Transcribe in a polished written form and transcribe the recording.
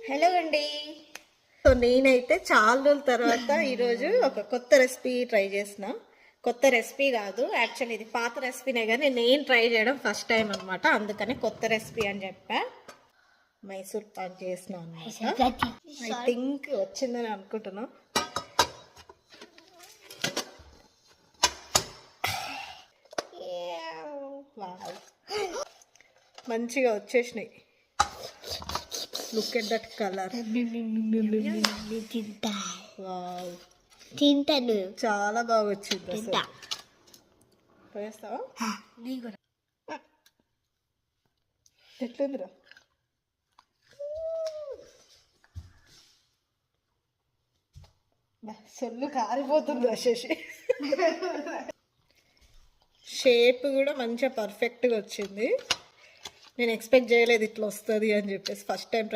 Hello అండి. So నేనైతే చాలా రోజుల తర్వాత ఈరోజు ఒక కొత్త రెసిపీ ట్రై చేసిన. కొత్త రెసిపీ కాదు, యాక్చువల్లీ ఇది పాత రెసిపీనే, కానీ నేను ట్రై చేయడం ఫస్ట్ టైం అనమాట. అందుకని కొత్త రెసిపీ అని చెప్పా. మైసూర్ పాక్ చేసిన అనమాట. ఐ థింక్ వచ్చిందని అనుకుంటున్నా. మంచిగా వచ్చేసినాయి. Look at that colour. తింటాను. చాలా బాగా వచ్చింది. పోయేస్తావా? ఎట్లుందిరా? సొల్లు కారిపోతుంది వచ్చేసి. షేప్ కూడా మంచిగా పర్ఫెక్ట్గా వచ్చింది. నేను ఎక్స్పెక్ట్ చేయలేదు ఇట్లా వస్తుంది అని చెప్పేసి. First time